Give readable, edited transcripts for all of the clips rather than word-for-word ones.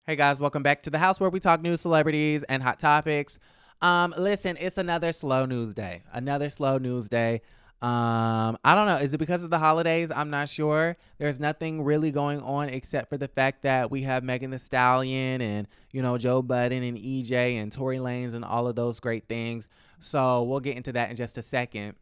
Hey guys, welcome back to the house where we talk news, celebrities, and hot topics. Listen, it's another slow news day. I don't know. Is it because of the holidays? I'm not sure. There's nothing really going on except for the fact that we have Megan Thee Stallion and, Joe Budden and EJ and Tory Lanez and all of those great things. So we'll get into that in just a second.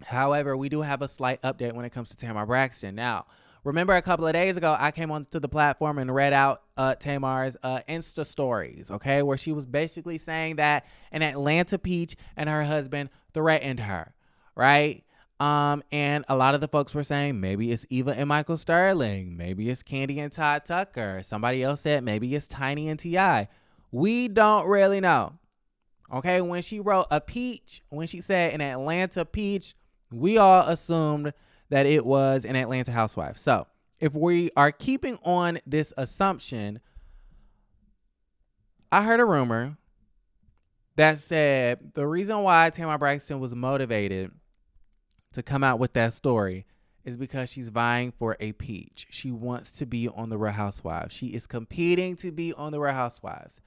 However, we do have a slight update when it comes to Tamar Braxton. Now, remember a couple of days ago, I came onto the platform and read out Tamar's Insta stories, okay, where she was basically saying that an Atlanta peach and her husband threatened her, right? And a lot of the folks were saying maybe it's Eva and Michael Sterling, maybe it's Candy and Todd Tucker. Somebody else said maybe it's Tiny and T.I. We don't really know. Okay, when she wrote a peach, when she said an Atlanta peach, we all assumed that it was an Atlanta housewife. So if we are keeping on this assumption, I heard a rumor that said the reason why Tamar Braxton was motivated to come out with that story is because she's vying for a peach. She wants to be on the Real Housewives. She is competing to be on the Real Housewives.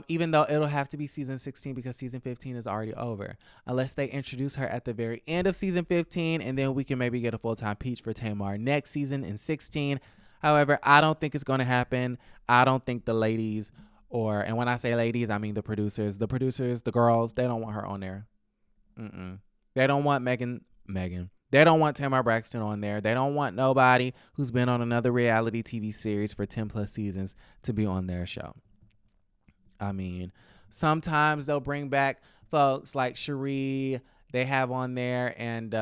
Even though it'll have to be season 16 because season 15 is already over. Unless they introduce her at the very end of season 15, and then we can maybe get a full-time peach for Tamar next season in 16. However, I don't think it's going to happen. I don't think the ladies, and when I say ladies, I mean the producers, the girls, they don't want her on there. They don't want Megan. They don't want Tamar Braxton on there. They don't want nobody who's been on another reality TV series for 10 plus seasons to be on their show. I mean, sometimes they'll bring back folks like Cherie, they have on there, and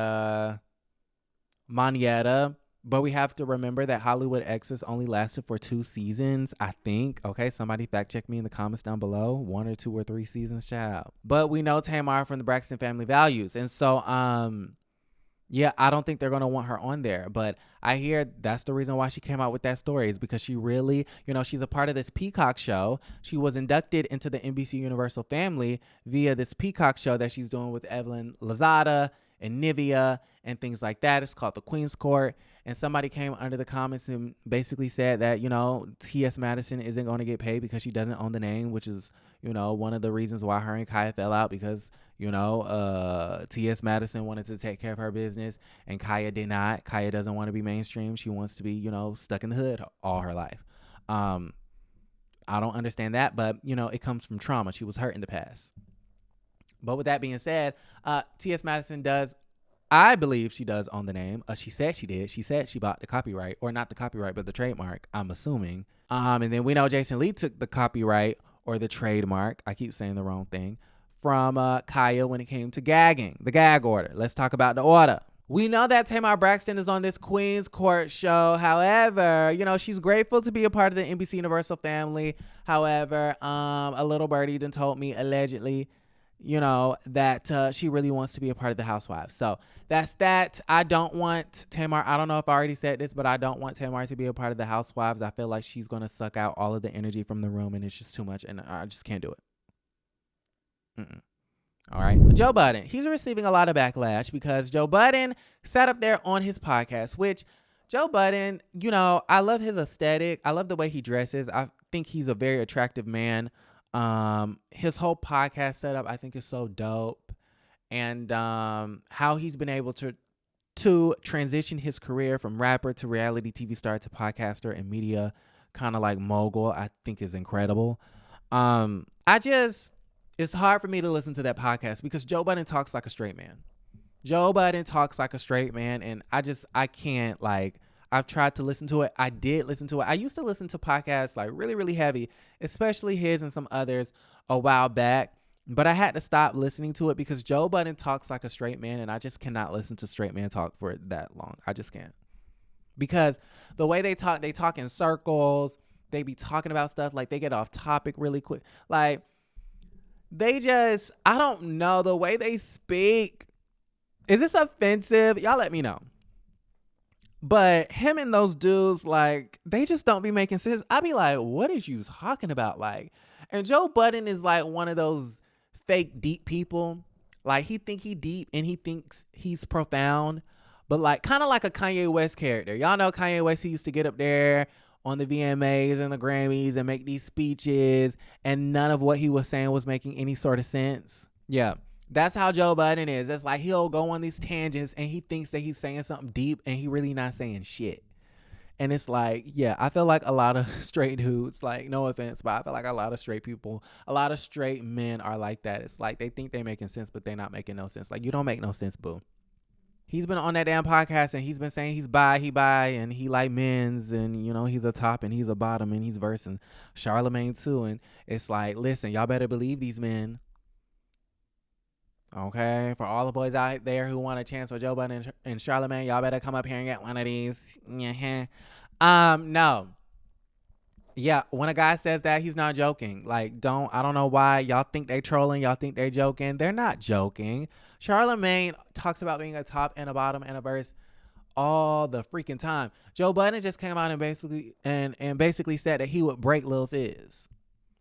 Monietta. But we have to remember that Hollywood Exes only lasted for 2 seasons, I think. Okay, somebody fact check me in the comments down below. 1 or 2 or 3 seasons, child. But we know Tamar from the Braxton family values. And so, yeah, I don't think they're going to want her on there. But I hear that's the reason why she came out with that story, is because she really, she's a part of this Peacock show. She was inducted into the NBC Universal family via this Peacock show that she's doing with Evelyn Lozada and Nivea and things like that. It's called The Queen's Court. And somebody came under the comments and basically said that, T.S. Madison isn't going to get paid because she doesn't own the name, which is, one of the reasons why her and Kaya fell out, because T.S. Madison wanted to take care of her business and Kaya did not. Kaya doesn't want to be mainstream. She wants to be, stuck in the hood all her life. I don't understand that, but, it comes from trauma. She was hurt in the past. But with that being said, T.S. Madison does, I believe she does own the name. She said she did. She said she bought the copyright, or not the copyright, but the trademark, I'm assuming. And then we know Jason Lee took the copyright or the trademark. I keep saying the wrong thing. From Kaya when it came to gagging, the gag order. Let's talk about the order. We know that Tamar Braxton is on this Queen's Court show. However, she's grateful to be a part of the NBC Universal family. However, a little birdie done told me allegedly, that she really wants to be a part of the Housewives. So that's that. I don't want Tamar. I don't know if I already said this, but I don't want Tamar to be a part of the Housewives. I feel like she's going to suck out all of the energy from the room, and it's just too much, and I just can't do it. All right. Joe Budden, he's receiving a lot of backlash because Joe Budden sat up there on his podcast, which Joe Budden, I love his aesthetic. I love the way he dresses. I think he's a very attractive man. His whole podcast setup, I think, is so dope. And how he's been able to transition his career from rapper to reality TV star to podcaster and media kind of like mogul, I think is incredible. It's hard for me to listen to that podcast because Joe Budden talks like a straight man. And I can't, I've tried to listen to it. I did listen to it. I used to listen to podcasts like really, really heavy, especially his and some others a while back. But I had to stop listening to it because Joe Budden talks like a straight man, and I just cannot listen to straight man talk for that long. I just can't. Because the way they talk in circles. They be talking about stuff like they get off topic really quick. Like, I don't know, the way they speak. Is this offensive? Y'all let me know. But him and those dudes, they just don't be making sense. I be like, what is you talking about? And Joe Budden is one of those fake deep people. He think he deep and he thinks he's profound. But kind of like a Kanye West character. Y'all know Kanye West, he used to get up there on the VMAs and the Grammys and make these speeches, and none of what he was saying was making any sort of sense. Yeah. That's how Joe Budden is. It's like he'll go on these tangents and he thinks that he's saying something deep and he really not saying shit. And it's like, yeah, I feel like a lot of straight dudes, like, no offense, but I feel like a lot of straight people, a lot of straight men are like that. It's like they think they're making sense, but they're not making no sense. Like, you don't make no sense, boo. He's been on that damn podcast and he's been saying he bi, and he like men's, and, you know, he's a top and he's a bottom and he's versing Charlemagne too. And it's like, listen, y'all better believe these men. Okay, for all the boys out there who want a chance with Joe Budden and Charlemagne, y'all better come up here and get one of these. No. Yeah, when a guy says that, he's not joking. Like, I don't know why y'all think they trolling, y'all think they joking. They're not joking. Charlemagne talks about being a top and a bottom and a verse all the freaking time. Joe Budden just came out and basically said that he would break Lil Fizz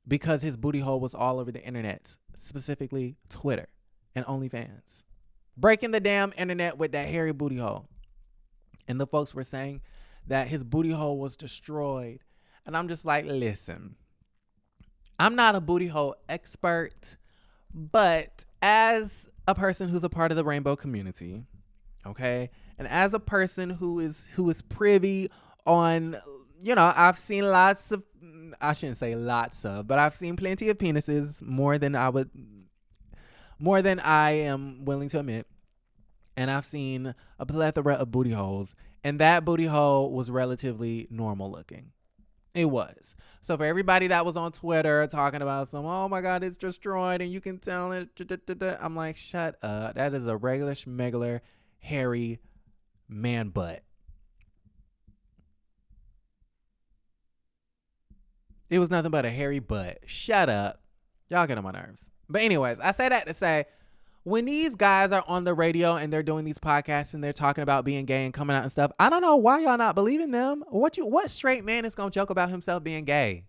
because his booty hole was all over the internet, specifically Twitter and OnlyFans. Breaking the damn internet with that hairy booty hole. And the folks were saying that his booty hole was destroyed. And I'm just like, listen, I'm not a booty hole expert, but as a person who's a part of the rainbow community, okay, and as a person who is privy on, you know, I've seen lots of, I shouldn't say lots of, but I've seen plenty of penises, more than I am willing to admit. And I've seen a plethora of booty holes, and that booty hole was relatively normal looking. It was. So for everybody that was on Twitter talking about oh my God, it's destroyed and you can tell it, I'm like, shut up. That is a regular schmegular hairy man butt. It was nothing but a hairy butt. Shut up. Y'all get on my nerves. But anyways, I say that to say, when these guys are on the radio and they're doing these podcasts and they're talking about being gay and coming out and stuff, I don't know why y'all not believing them. What straight man is going to joke about himself being gay?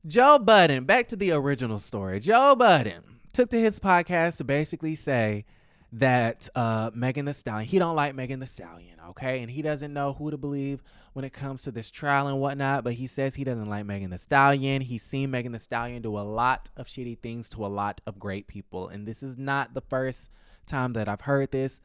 Joe Budden, back to the original story. Joe Budden took to his podcast to basically say that Megan Thee Stallion, he don't like Megan Thee Stallion, okay? And he doesn't know who to believe when it comes to this trial and whatnot, but he says he doesn't like Megan Thee Stallion. He's seen Megan Thee Stallion do a lot of shitty things to a lot of great people, and this is not the first time that I've heard this.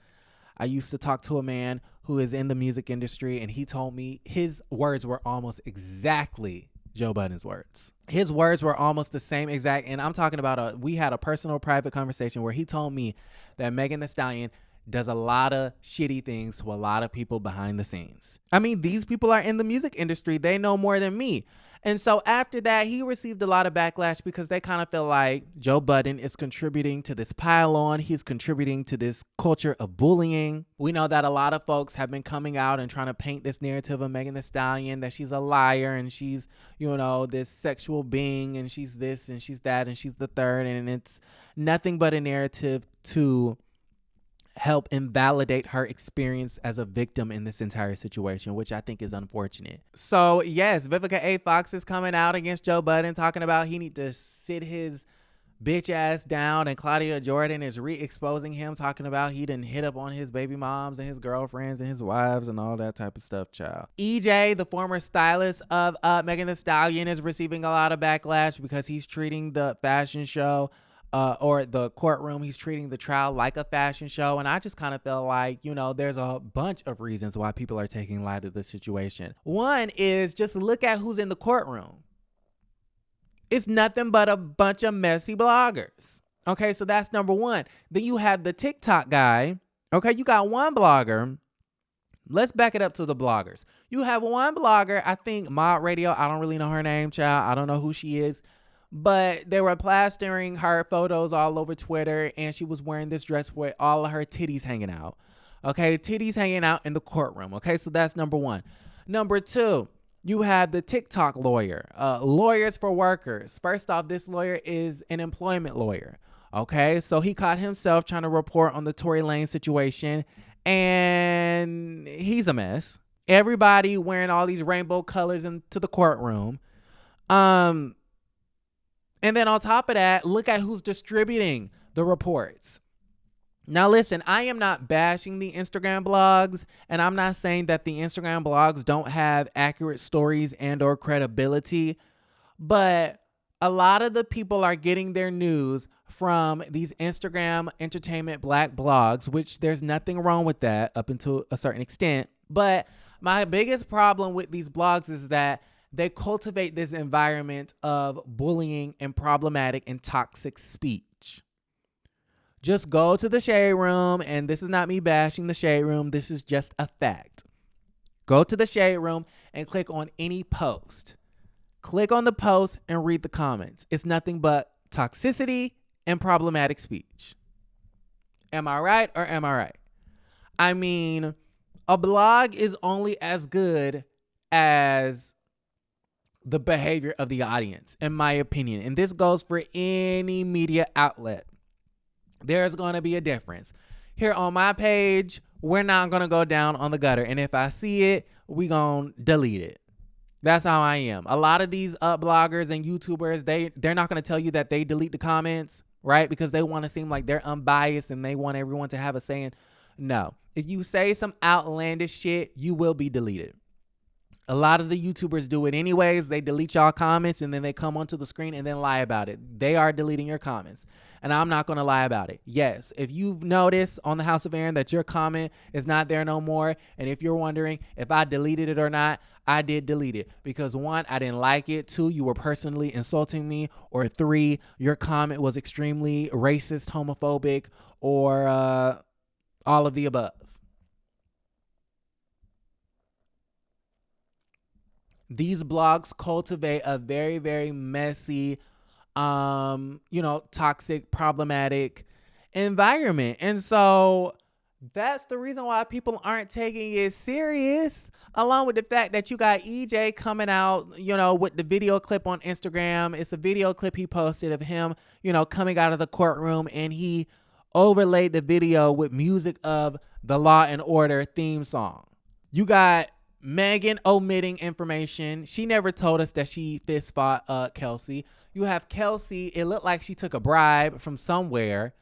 I used to talk to a man who is in the music industry, and he told me his words were almost exactly Joe Budden's words. His words were almost the same exact, and I'm talking about we had a personal private conversation where he told me that Megan Thee Stallion does a lot of shitty things to a lot of people behind the scenes. I mean, these people are in the music industry. They know more than me. And so after that, he received a lot of backlash because they kind of feel like Joe Budden is contributing to this pile-on. He's contributing to this culture of bullying. We know that a lot of folks have been coming out and trying to paint this narrative of Megan Thee Stallion, that she's a liar and she's, you know, this sexual being and she's this and she's that and she's the third. And it's nothing but a narrative to help invalidate her experience as a victim in this entire situation, which I think is unfortunate. So yes, Vivica A. Fox is coming out against Joe Budden, talking about he need to sit his bitch ass down, and Claudia Jordan is re-exposing him, talking about he didn't hit up on his baby moms and his girlfriends and his wives and all that type of stuff, child. EJ, the former stylist of Megan Thee Stallion, is receiving a lot of backlash because he's treating the fashion show or the courtroom, he's treating the trial like a fashion show. And I just kind of feel like, you know, there's a bunch of reasons why people are taking light of the situation. One is just look at who's in the courtroom. It's nothing but a bunch of messy bloggers. Okay, so that's number one. Then you have the TikTok guy. Okay, you got one blogger. Let's back it up to the bloggers. You have one blogger, I think Mod Radio. I don't really know her name, child. I don't know who she is. But they were plastering her photos all over Twitter, and she was wearing this dress with all of her titties hanging out. Okay, titties hanging out in the courtroom. Okay, so that's number one. Number two, you have the TikTok lawyer, lawyers for workers. First off, this lawyer is an employment lawyer. Okay, so he caught himself trying to report on the Tory Lanez situation, and he's a mess. Everybody wearing all these rainbow colors into the courtroom. And then on top of that, look at who's distributing the reports. Now, listen, I am not bashing the Instagram blogs, and I'm not saying that the Instagram blogs don't have accurate stories and or credibility, but a lot of the people are getting their news from these Instagram entertainment black blogs, which there's nothing wrong with that up until a certain extent. But my biggest problem with these blogs is that they cultivate this environment of bullying and problematic and toxic speech. Just go to the shade room, and this is not me bashing the shade room. This is just a fact. Go to the shade room and click on any post. Click on the post and read the comments. It's nothing but toxicity and problematic speech. Am I right or am I right? I mean, a blog is only as good as the behavior of the audience, in my opinion. And this goes for any media outlet. There's going to be a difference. Here on my page, we're not going to go down on the gutter. And if I see it, we going to delete it. That's how I am. A lot of these bloggers and YouTubers, they're not going to tell you that they delete the comments, right? Because they want to seem like they're unbiased and they want everyone to have a say in. No. If you say some outlandish shit, you will be deleted. A lot of the YouTubers do it anyways. They delete y'all comments and then they come onto the screen and then lie about it. They are deleting your comments. And I'm not going to lie about it. Yes, if you've noticed on the House of Aaron that your comment is not there no more, and if you're wondering if I deleted it or not, I did delete it. Because 1, I didn't like it. 2, you were personally insulting me. Or 3, your comment was extremely racist, homophobic, or all of the above. These blogs cultivate a very, very messy, toxic, problematic environment. And so that's the reason why people aren't taking it serious, along with the fact that you got EJ coming out, with the video clip on Instagram. It's a video clip he posted of him, coming out of the courtroom, and he overlaid the video with music of the Law and Order theme song. You got Megan omitting information. She never told us that she fist fought Kelsey. You have Kelsey. It looked like she took a bribe from somewhere,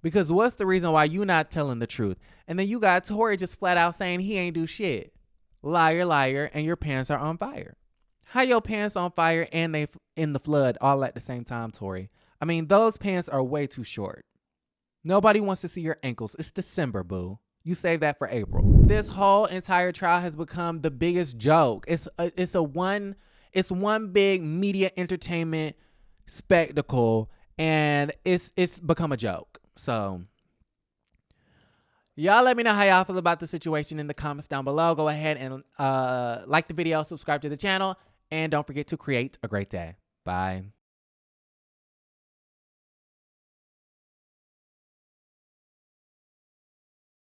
because what's the reason why you not telling the truth? And then you got Tory just flat out saying he ain't do shit. Liar, liar, and your pants are on fire. How your pants on fire and they in the flood all at the same time, Tory? I mean, those pants are way too short. Nobody wants to see your ankles. It's December, boo. You save that for April. This whole entire trial has become the biggest joke. It's one big media entertainment spectacle, and it's become a joke. So y'all let me know how y'all feel about the situation in the comments down below. Go ahead and like the video, subscribe to the channel, and don't forget to create a great day. Bye.